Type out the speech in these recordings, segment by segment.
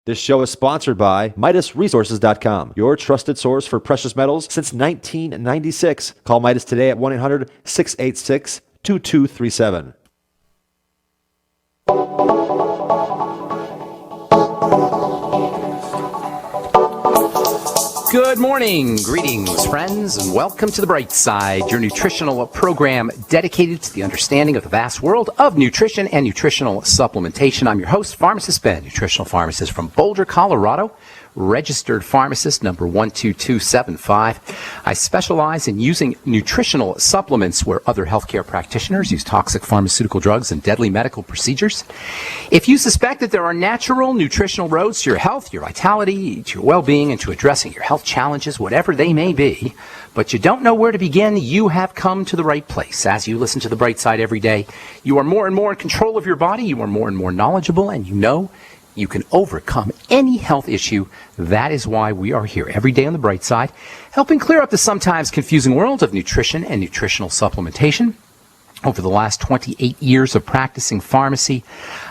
This show is sponsored by MidasResources.com, your trusted source for precious metals since 1996. Call Midas today at 1-800-686-2237. Good morning, greetings, friends, and welcome to The Bright Side, your nutritional program dedicated to the understanding of the vast world of nutrition and nutritional supplementation. I'm your host, Pharmacist Ben, nutritional pharmacist from Boulder, Colorado, registered pharmacist number 12275. I specialize in using nutritional supplements where other healthcare practitioners use toxic pharmaceutical drugs and deadly medical procedures. If you suspect that there are natural nutritional roads to your health, your vitality, to your well-being, and to addressing your health challenges, whatever they may be, but you don't know where to begin, you have come to the right place. As you listen to The Bright Side every day, you are more and more in control of your body, you are more and more knowledgeable, and you know you can overcome any health issue. That is why we are here every day on The Bright Side, helping clear up the sometimes confusing world of nutrition and nutritional supplementation. Over the last 28 years of practicing pharmacy,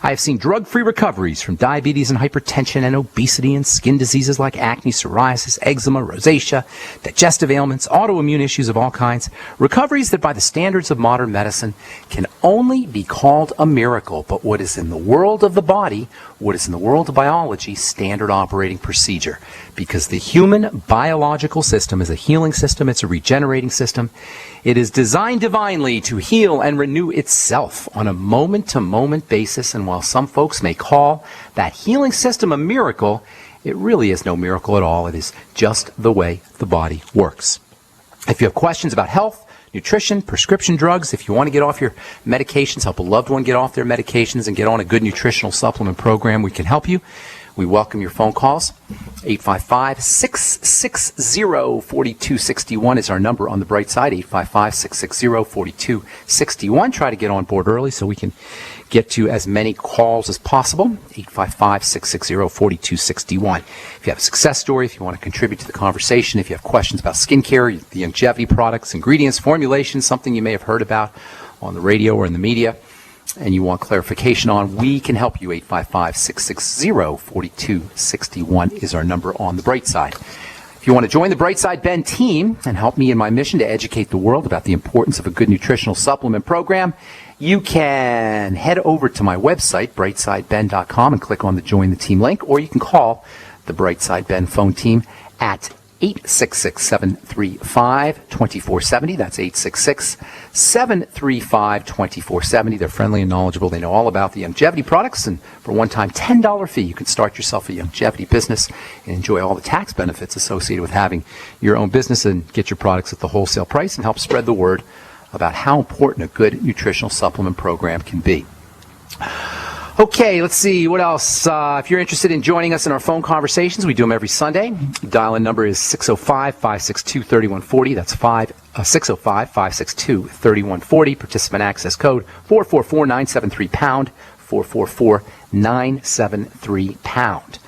I have seen drug-free recoveries from diabetes and hypertension and obesity and skin diseases like acne, psoriasis, eczema, rosacea, digestive ailments, autoimmune issues of all kinds. Recoveries that by the standards of modern medicine can only be called a miracle. But what is in the world of the body, what is in the world of biology, standard operating procedure. Because the human biological system is a healing system, it's a regenerating system. It is designed divinely to heal and renew itself on a moment-to-moment basis. And while some folks may call that healing system a miracle, it really is no miracle at all. It is just the way the body works. If you have questions about health, nutrition, prescription drugs, if you want to get off your medications, help a loved one get off their medications and get on a good nutritional supplement program, we can help you. We welcome your phone calls. 855-660-4261 is our number on The Bright Side. 855-660-4261. Try to get on board early so we can get to as many calls as possible. 855-660-4261. If you have a success story, if you want to contribute to the conversation, if you have questions about skincare, the longevity products, ingredients, formulations, something you may have heard about on the radio or in the media, and you want clarification on, we can help you. 855-660-4261 is our number on The Bright Side. If you want to join the Bright Side Ben team and help me in my mission to educate the world about the importance of a good nutritional supplement program, you can head over to my website, brightsideben.com, and click on the Join the Team link, or you can call the Bright Side Ben phone team at 866-735-2470. That's 866-735-2470. They're friendly and knowledgeable. They know all about the longevity products, and for a one-time $10 fee, you can start yourself a longevity business and enjoy all the tax benefits associated with having your own business and get your products at the wholesale price and help spread the word about how important a good nutritional supplement program can be. Okay, let's see what else. If you're interested in joining us in our phone conversations, we do them every Sunday. Dial-in number is 605-562-3140. That's 605-562-3140. Participant access code 444-973-POUND, 444-973-POUND.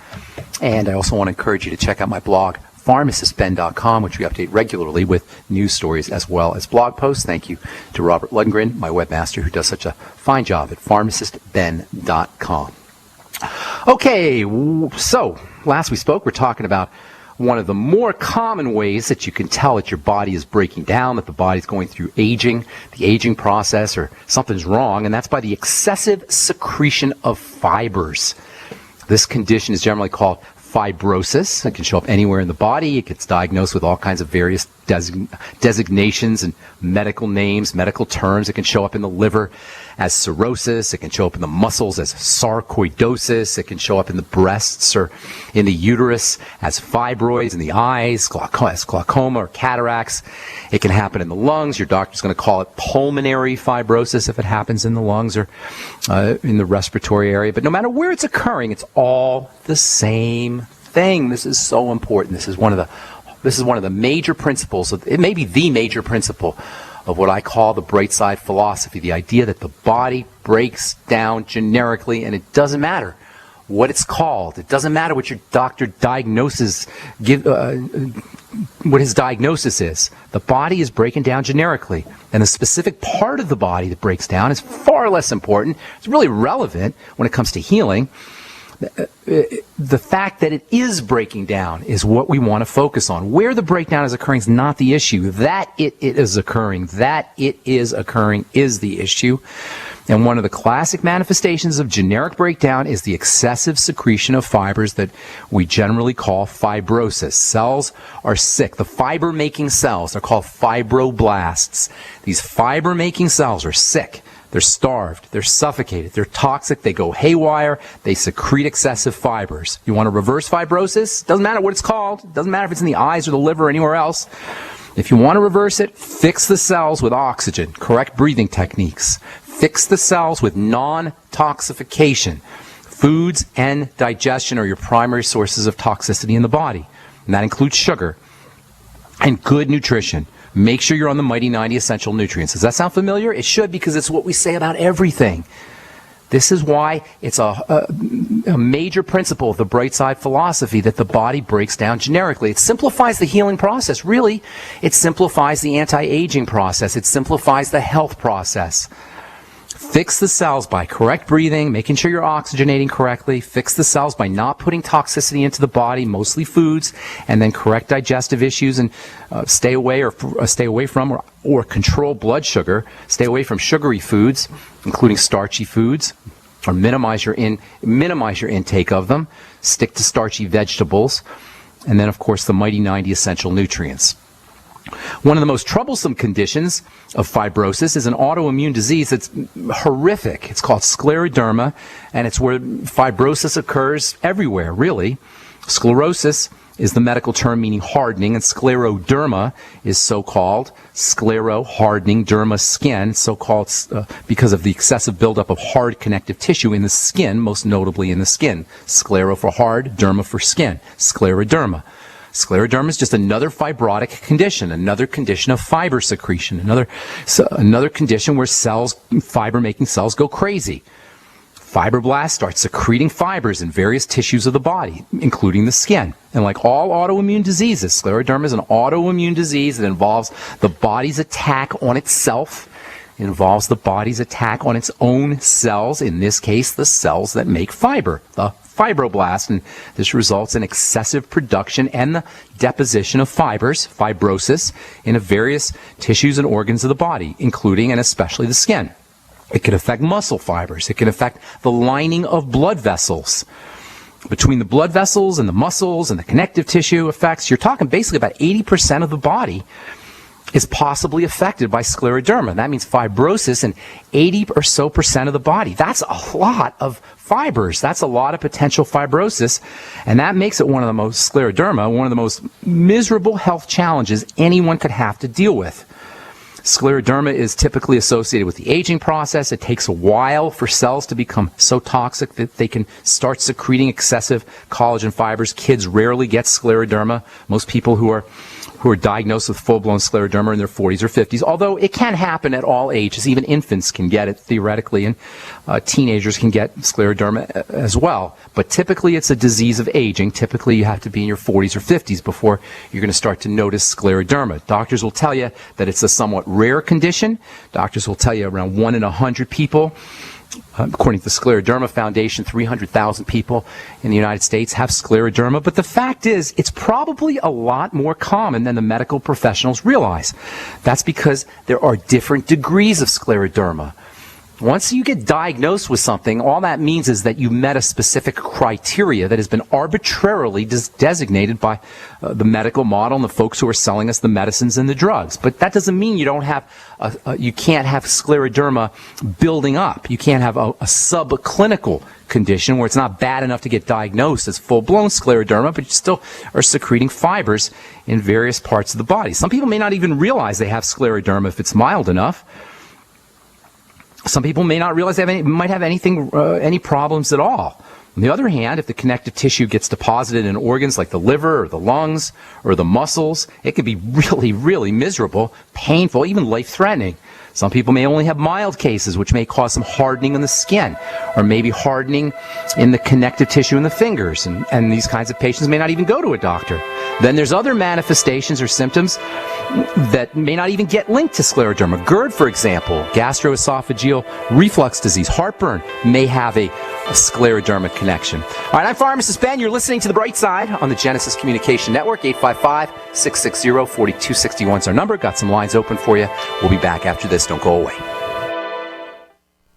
And I also want to encourage you to check out my blog, pharmacistben.com, which we update regularly with news stories as well as blog posts. Thank you to Robert Lundgren, my webmaster, who does such a fine job at pharmacistben.com. Okay, so last we spoke, we're talking about one of the more common ways that you can tell that your body is breaking down, that the body's going through aging, the aging process, or something's wrong, and that's by the excessive secretion of fibers. This condition is generally called fibrosis. It can show up anywhere in the body. It gets diagnosed with all kinds of various designations and medical names, medical terms. It can show up in the liver as cirrhosis. It can show up in the muscles as sarcoidosis. It can show up in the breasts or in the uterus as fibroids, in the eyes, as glaucoma or cataracts. It can happen in the lungs. Your doctor's going to call it pulmonary fibrosis if it happens in the lungs or in the respiratory area. But no matter where it's occurring, it's all the same thing. This is so important. This is one of the major principles. It may be the major principle of what I call the bright side philosophy, the idea that the body breaks down generically, and it doesn't matter what it's called. It doesn't matter what your doctor diagnoses, what his diagnosis is. The body is breaking down generically, and the specific part of the body that breaks down is far less important. It's really relevant when it comes to healing, The fact that it is breaking down is what we want to focus on. Where the breakdown is occurring is not the issue. That it is occurring is the issue. And one of the classic manifestations of generic breakdown is the excessive secretion of fibers that we generally call fibrosis. Cells are sick. The fiber-making cells are called fibroblasts. These fiber-making cells are sick. They're starved. They're suffocated. They're toxic. They go haywire. They secrete excessive fibers. You want to reverse fibrosis? Doesn't matter what it's called. Doesn't matter if it's in the eyes or the liver or anywhere else. If you want to reverse it, fix the cells with oxygen, correct breathing techniques. Fix the cells with non-toxification. Foods and digestion are your primary sources of toxicity in the body. And that includes sugar and good nutrition. Make sure you're on the Mighty 90 Essential Nutrients. Does that sound familiar? It should, because it's what we say about everything. This is why it's a major principle of the Bright Side philosophy that the body breaks down generically. It simplifies the healing process. Really, it simplifies the anti-aging process. It simplifies the health process. Fix the cells by correct breathing, making sure you're oxygenating correctly. Fix the cells by not putting toxicity into the body, mostly foods, and then correct digestive issues and stay away from or control blood sugar. Stay away from sugary foods, including starchy foods, or minimize your intake of them. Stick to starchy vegetables, and then of course the Mighty 90 Essential Nutrients. One of the most troublesome conditions of fibrosis is an autoimmune disease that's horrific. It's called scleroderma, and it's where fibrosis occurs everywhere, really. Sclerosis is the medical term meaning hardening, and scleroderma is so-called sclero-hardening derma skin, so-called because of the excessive buildup of hard connective tissue in the skin, most notably in the skin. Sclero for hard, derma for skin. Scleroderma. Scleroderma is just another fibrotic condition, another condition of fiber secretion, another condition where fiber-making cells go crazy. Fibroblasts start secreting fibers in various tissues of the body, including the skin. And like all autoimmune diseases, scleroderma is an autoimmune disease that involves the body's attack on itself. It involves the body's attack on its own cells, in this case, the cells that make fiber, the fibroblast, and this results in excessive production and the deposition of fibers, fibrosis, in various tissues and organs of the body, including and especially the skin. It can affect muscle fibers. It can affect the lining of blood vessels. Between the blood vessels and the muscles and the connective tissue effects, you're talking basically about 80% of the body is possibly affected by scleroderma. That means fibrosis in 80 or so % of the body. That's a lot of fibers. That's a lot of potential fibrosis. And that makes it one of the most miserable health challenges anyone could have to deal with. Scleroderma is typically associated with the aging process. It takes a while for cells to become so toxic that they can start secreting excessive collagen fibers. Kids rarely get scleroderma. Most people who are diagnosed with full-blown scleroderma in their 40s or 50s, although it can happen at all ages. Even infants can get it, theoretically, and teenagers can get scleroderma as well. But typically it's a disease of aging. Typically you have to be in your 40s or 50s before you're going to start to notice scleroderma. Doctors will tell you that it's a somewhat rare condition. Doctors will tell you around 1 in 100 people. According to the Scleroderma Foundation, 300,000 people in the United States have scleroderma. But the fact is, it's probably a lot more common than the medical professionals realize. That's because there are different degrees of scleroderma. Once you get diagnosed with something, all that means is that you met a specific criteria that has been arbitrarily designated by the medical model and the folks who are selling us the medicines and the drugs. But that doesn't mean you don't have you can't have scleroderma building up. You can't have a subclinical condition where it's not bad enough to get diagnosed as full-blown scleroderma, but you still are secreting fibers in various parts of the body. Some people may not even realize they have scleroderma if it's mild enough. Some people may not realize they might have any problems at all. On the other hand, if the connective tissue gets deposited in organs like the liver or the lungs or the muscles, it can be really, really miserable, painful, even life-threatening. Some people may only have mild cases, which may cause some hardening in the skin, or maybe hardening in the connective tissue in the fingers. And these kinds of patients may not even go to a doctor. Then there's other manifestations or symptoms that may not even get linked to scleroderma. GERD, for example, gastroesophageal reflux disease, heartburn, may have a scleroderma connection. All right, I'm Pharmacist Ben. You're listening to The Bright Side on the Genesis Communication Network. 855-660-4261 is our number. Got some lines open for you. We'll be back after this. Don't go away.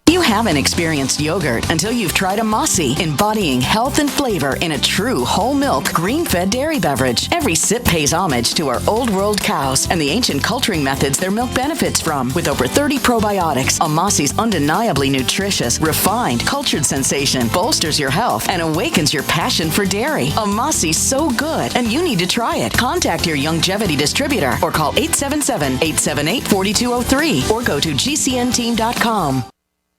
You haven't experienced yogurt until you've tried a Mossy, embodying health and flavor in a true whole milk, green-fed dairy beverage. Every sip pays homage to our old world cows and the ancient culturing methods their milk benefits from. With over 30 probiotics, a Mossy's undeniably nutritious, refined, cultured sensation bolsters your health and awakens your passion for dairy. A Mossy's so good, and you need to try it. Contact your Youngevity distributor or call 877-878-4203 or go to gcnteam.com.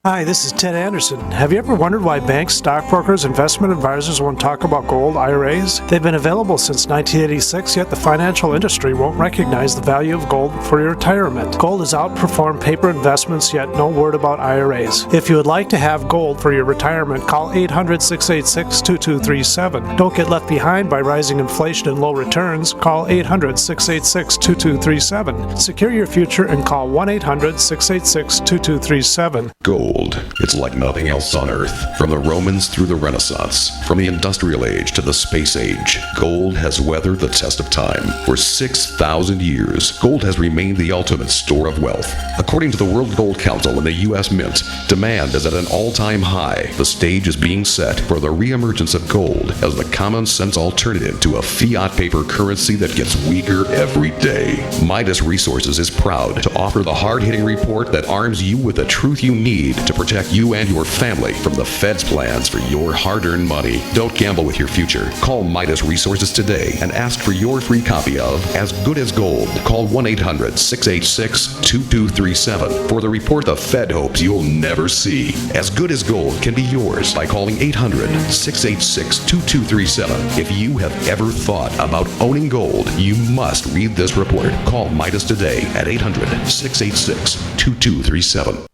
Hi, this is Ted Anderson. Have you ever wondered why banks, stockbrokers, investment advisors won't talk about gold IRAs? They've been available since 1986, yet the financial industry won't recognize the value of gold for your retirement. Gold has outperformed paper investments, yet no word about IRAs. If you would like to have gold for your retirement, call 800-686-2237. Don't get left behind by rising inflation and low returns. Call 800-686-2237. Secure your future and call 1-800-686-2237. Gold. It's like nothing else on Earth. From the Romans through the Renaissance, from the Industrial Age to the Space Age, gold has weathered the test of time. For 6,000 years, gold has remained the ultimate store of wealth. According to the World Gold Council and the U.S. Mint, demand is at an all-time high. The stage is being set for the reemergence of gold as the common-sense alternative to a fiat paper currency that gets weaker every day. Midas Resources is proud to offer the hard-hitting report that arms you with the truth you need to protect you and your family from the Fed's plans for your hard-earned money. Don't gamble with your future. Call Midas Resources today and ask for your free copy of As Good as Gold. Call 1-800-686-2237 for the report the Fed hopes you'll never see. As Good as Gold can be yours by calling 800-686-2237. If you have ever thought about owning gold, you must read this report. Call Midas today at 800-686-2237.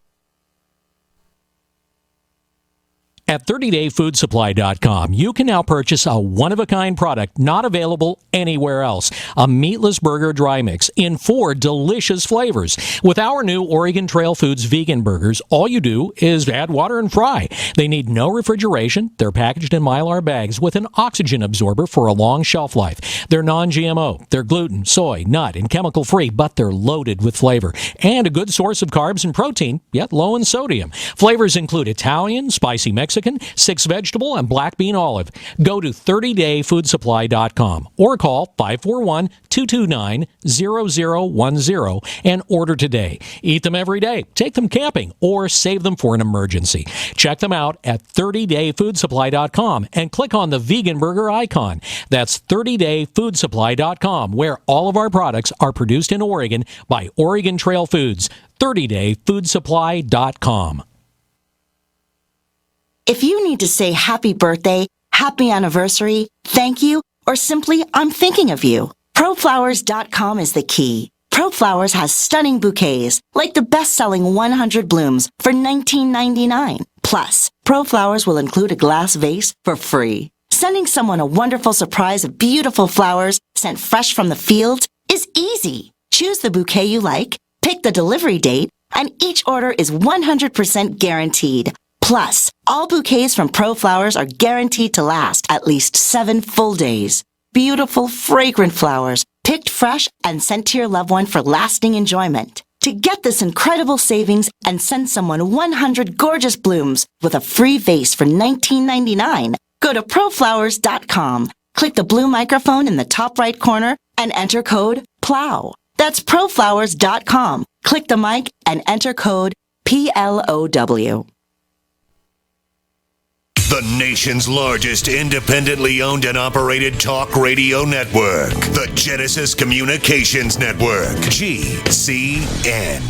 At 30dayfoodsupply.com, you can now purchase a one-of-a-kind product not available anywhere else. A meatless burger dry mix in 4 delicious flavors. With our new Oregon Trail Foods vegan burgers, all you do is add water and fry. They need no refrigeration. They're packaged in Mylar bags with an oxygen absorber for a long shelf life. They're non-GMO. They're gluten, soy, nut, and chemical-free, but they're loaded with flavor. And a good source of carbs and protein, yet low in sodium. Flavors include Italian, spicy Mexican, 6-vegetable, and black bean olive. Go to 30dayfoodsupply.com or call 541-229-0010 and order today. Eat them every day, take them camping, or save them for an emergency. Check them out at 30dayfoodsupply.com and click on the vegan burger icon. That's 30dayfoodsupply.com, where all of our products are produced in Oregon by Oregon Trail Foods. 30dayfoodsupply.com. If you need to say happy birthday, happy anniversary, thank you, or simply I'm thinking of you, ProFlowers.com is the key. ProFlowers has stunning bouquets, like the best-selling 100 blooms for $19.99. Plus, ProFlowers will include a glass vase for free. Sending someone a wonderful surprise of beautiful flowers sent fresh from the fields is easy. Choose the bouquet you like, pick the delivery date, and each order is 100% guaranteed. Plus, all bouquets from ProFlowers are guaranteed to last at least 7 full days. Beautiful, fragrant flowers, picked fresh and sent to your loved one for lasting enjoyment. To get this incredible savings and send someone 100 gorgeous blooms with a free vase for $19.99, go to ProFlowers.com. Click the blue microphone in the top right corner and enter code PLOW. That's ProFlowers.com. Click the mic and enter code PLOW. The nation's largest independently owned and operated talk radio network. The Genesis Communications Network. GCN.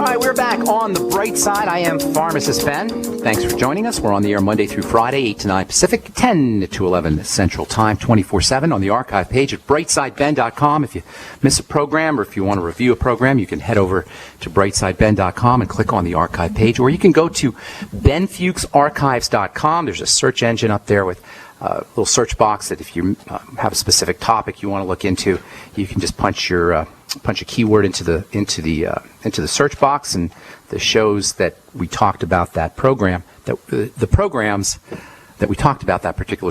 right, we're back on the bright side. I am Pharmacist Ben. Thanks for joining us. We're on the air Monday through Friday, 8 to 9 Pacific, 10 to 11 Central Time, 24/7 on the archive page at brightsideben.com. If you miss a program or if you want to review a program, you can head over to brightsideben.com and click on the archive page, or you can go to benfuchsarchives.com. There's a search engine up there with a little search box that if you have a specific topic you want to look into, you can just punch a keyword into the search box, and the shows that we talked about that program, the programs that we talked about that particular